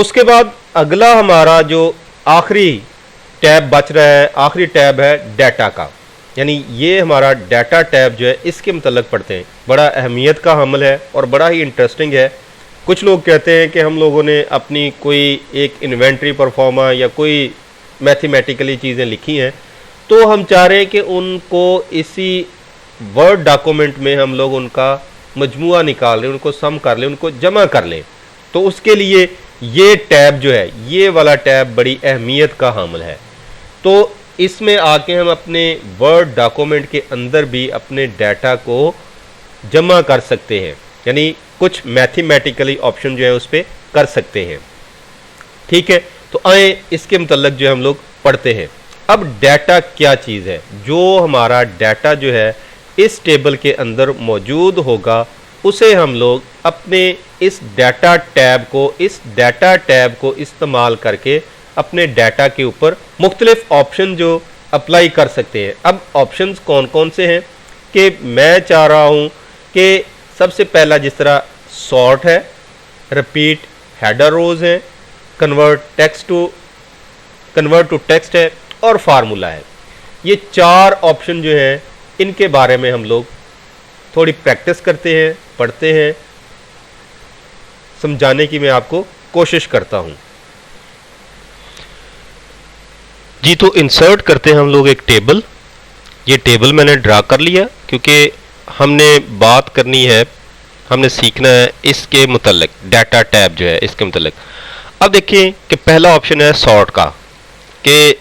उसके बाद अगला हमारा जो आखिरी टैब बच रहा है, आखिरी टैब है डाटा का, यानी ये हमारा डाटा टैब जो है इसके मतलब पढ़ते हैं। बड़ा अहमियत का हमल है और बड़ा ही इंटरेस्टिंग है। कुछ लोग कहते हैं कि हम लोगों ने अपनी कोई एक इन्वेंट्री परफॉर्मा या कोई मैथमेटिकली चीज़ें लिखी हैं, तो हम चाह रहे हैं कि उनको इसी वर्ड डॉक्यूमेंट में हम लोग उनका मजमुआ निकाल लें, उनको सम कर लें, उनको जमा कर लें। तो उसके लिए ये टैब जो है, ये वाला टैब बड़ी अहमियत का हामिल है। तो इसमें आके हम अपने वर्ड डॉक्यूमेंट के अंदर भी अपने डाटा को जमा कर सकते हैं, यानी कुछ मैथमेटिकली ऑप्शन जो है उस पर कर सकते हैं। ठीक है, तो आए इसके मतलब जो है हम लोग पढ़ते हैं। अब डाटा क्या चीज़ है? जो हमारा डाटा जो है इस टेबल के अंदर मौजूद होगा, उसे हम लोग अपने इस डाटा टैब को इस्तेमाल करके अपने डाटा के ऊपर मुख्तलिफ ऑप्शन जो अप्लाई कर सकते हैं। अब ऑप्शंस कौन कौन से हैं कि मैं चाह रहा हूँ कि सबसे पहला जिस तरह सॉर्ट है, रिपीट हेडर रोज है, कन्वर्ट टू टेक्स्ट है और फार्मूला है। ये 4 ऑप्शन जो हैं इनके बारे में हम लोग थोड़ी प्रैक्टिस करते हैं, पढ़ते हैं, समझाने की मैं आपको कोशिश करता हूं। जी, तो इंसर्ट करते हैं हम लोग एक टेबल। ये टेबल मैंने ड्रा कर लिया क्योंकि हमने बात करनी है, हमने सीखना है इसके मुतल्लिक, डाटा टैब जो है इसके मुतल्लिक। अब देखिए कि पहला ऑप्शन है सॉर्ट का, कि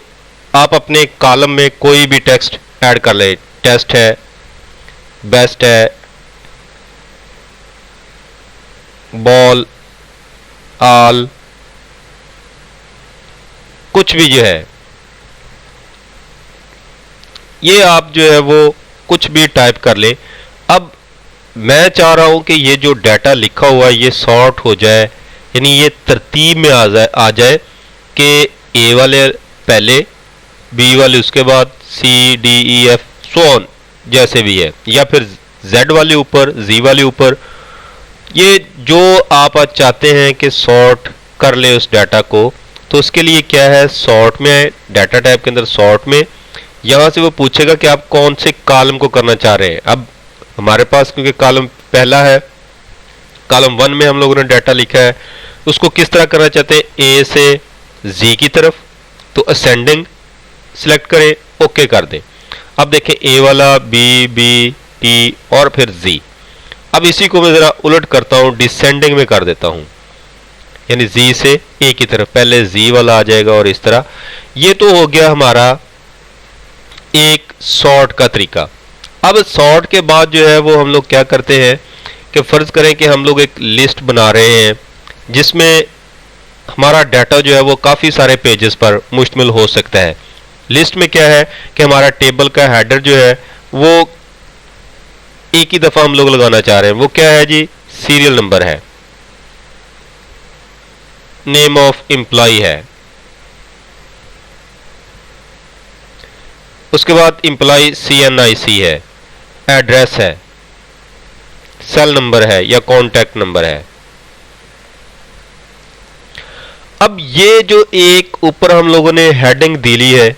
आप अपने कॉलम में कोई भी टेक्स्ट ऐड कर ले। टेस्ट है, बेस्ट है, बॉल, आल, कुछ भी जो है ये आप जो है वो कुछ भी टाइप कर ले। अब मैं चाह रहा हूं कि ये जो डाटा लिखा हुआ है ये सॉर्ट हो जाए, यानी ये तरतीब में आ जाए कि ए वाले पहले, बी वाले उसके बाद, C D E F so on जैसे भी है, या फिर जेड वाले ऊपर, जी वाले ऊपर। ये जो आप आज चाहते हैं कि सॉर्ट कर ले उस डाटा को, तो उसके लिए क्या है, सॉर्ट में है, डाटा टाइप के अंदर सॉर्ट में, यहाँ से वो पूछेगा कि आप कौन से कॉलम को करना चाह रहे हैं। अब हमारे पास क्योंकि कॉलम पहला है, कॉलम 1 में हम लोगों ने डाटा लिखा है, उसको किस तरह करना चाहते हैं, ए से जी की तरफ, तो असेंडिंग सिलेक्ट करें, ओके कर दें। अब देखें ए वाला, बी, बी, टी और फिर जी। अब इसी को मैं ज़रा उलट करता हूँ, डिसेंडिंग में कर देता हूँ, यानी जी से ए की तरफ, पहले जी वाला आ जाएगा और इस तरह। ये तो हो गया हमारा एक सॉर्ट का तरीका। अब सॉर्ट के बाद जो है वो हम लोग क्या करते हैं कि फ़र्ज़ करें कि हम लोग एक लिस्ट बना रहे हैं जिसमें हमारा डाटा जो है वो काफ़ी सारे पेजेस पर मुश्तमिल हो सकता है। लिस्ट में क्या है कि हमारा टेबल का हेडर जो है वो एक ही दफ़ा हम लोग लगाना चाह रहे हैं। वो क्या है जी, सीरियल नंबर है, नेम ऑफ एम्प्लॉय है, उसके बाद एम्प्लॉय CNIC है, एड्रेस है, सेल नंबर है या कॉन्टैक्ट नंबर है। अब ये जो एक ऊपर हम लोगों ने हेडिंग दी ली है,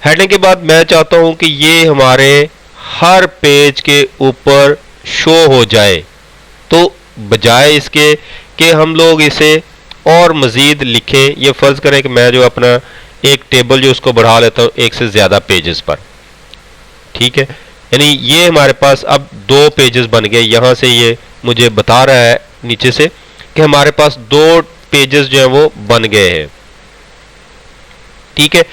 हेडिंग के बाद मैं चाहता हूं कि ये हमारे हर पेज के ऊपर शो हो जाए, तो बजाय इसके कि हम लोग इसे और मज़ीद लिखें, ये फ़र्ज़ करें कि मैं जो अपना एक टेबल जो उसको बढ़ा लेता हूँ एक से ज़्यादा पेजेस पर, ठीक है, यानी ये हमारे पास अब 2 पेजेस बन गए। यहाँ से ये मुझे बता रहा है नीचे से कि हमारे पास 2 पेजेस जो हैं वो बन गए हैं, ठीक है।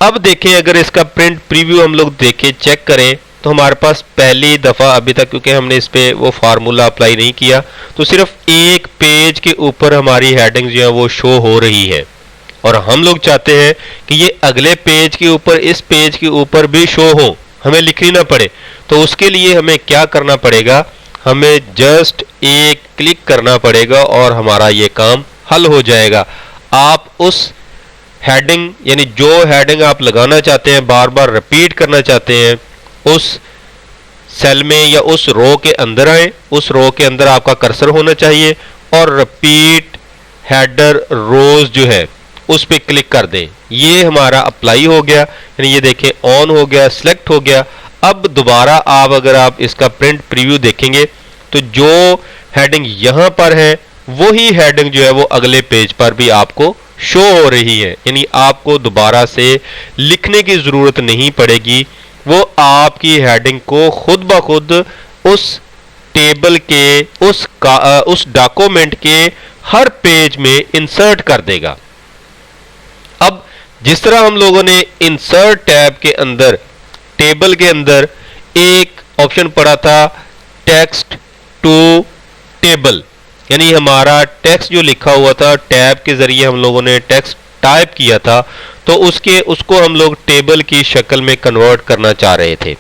अब देखें, अगर इसका प्रिंट प्रीव्यू हम लोग देखें, चेक करें, तो हमारे पास पहली दफ़ा अभी तक, क्योंकि हमने इस पर वो फार्मूला अप्लाई नहीं किया, तो सिर्फ एक पेज के ऊपर हमारी हेडिंग जो है वो शो हो रही है। और हम लोग चाहते हैं कि ये अगले पेज के ऊपर, इस पेज के ऊपर भी शो हो, हमें लिखनी ना पड़े। तो उसके लिए हमें क्या करना पड़ेगा, हमें जस्ट एक क्लिक करना पड़ेगा और हमारा ये काम हल हो जाएगा। आप उस हेडिंग, यानी जो हेडिंग आप लगाना चाहते हैं, बार बार रिपीट करना चाहते हैं, उस सेल में या उस रो के अंदर आए, उस रो के अंदर आपका कर्सर होना चाहिए और रिपीट हेडर रोज जो है उस पर क्लिक कर दें। ये हमारा अप्लाई हो गया, यानी ये देखें ऑन हो गया, सिलेक्ट हो गया। अब दोबारा अगर आप इसका प्रिंट प्रीव्यू देखेंगे तो जो हेडिंग यहां पर है वही हेडिंग जो है वो अगले पेज पर भी आपको शो हो रही है, यानी आपको दोबारा से लिखने की जरूरत नहीं पड़ेगी। वो आपकी हेडिंग को खुद ब खुद उस टेबल के उस डॉक्यूमेंट के हर पेज में इंसर्ट कर देगा। अब जिस तरह हम लोगों ने इंसर्ट टैब के अंदर टेबल के अंदर एक ऑप्शन पढ़ा था टेक्स्ट टू टेबल, यानी हमारा टेक्स्ट जो लिखा हुआ था टैब के जरिए हम लोगों ने टेक्स्ट टाइप किया था, तो उसको हम लोग टेबल की शक्ल में कन्वर्ट करना चाह रहे थे।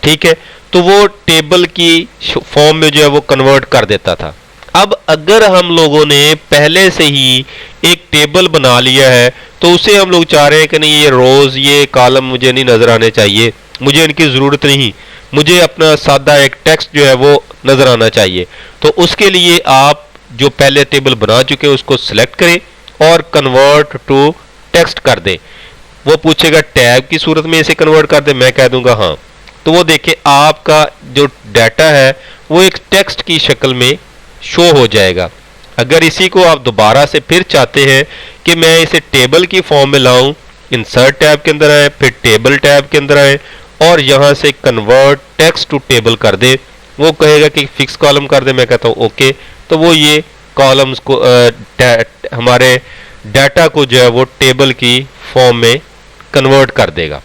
ठीक है, तो वो टेबल की फॉर्म में जो है वो कन्वर्ट कर देता था। अब अगर हम लोगों ने पहले से ही एक टेबल बना लिया है तो उसे हम लोग चाह रहे हैं कि नहीं, ये रोज ये कॉलम मुझे नहीं नजर आने चाहिए, मुझे इनकी जरूरत नहीं, मुझे अपना सादा एक टेक्स्ट जो है वो नजर आना चाहिए। तो उसके लिए आप जो पहले टेबल बना चुके हैं उसको सिलेक्ट करें और कन्वर्ट टू टेक्स्ट कर दें। वो पूछेगा टैब की सूरत में इसे कन्वर्ट कर दे, मैं कह दूंगा हाँ। तो वो देखें आपका जो डाटा है वो एक टेक्स्ट की शक्ल में शो हो जाएगा। अगर इसी को आप दोबारा से फिर चाहते हैं कि मैं इसे टेबल की फॉर्म में लाऊं, इंसर्ट टैब के अंदर आए, फिर टेबल टैब के अंदर आए और यहां से कन्वर्ट टेक्स्ट टू टेबल कर दे। वो कहेगा कि फिक्स कॉलम कर दे, मैं कहता हूं ओके। तो वो ये कॉलम्स को हमारे डाटा को जो है वो टेबल की फॉर्म में कन्वर्ट कर देगा।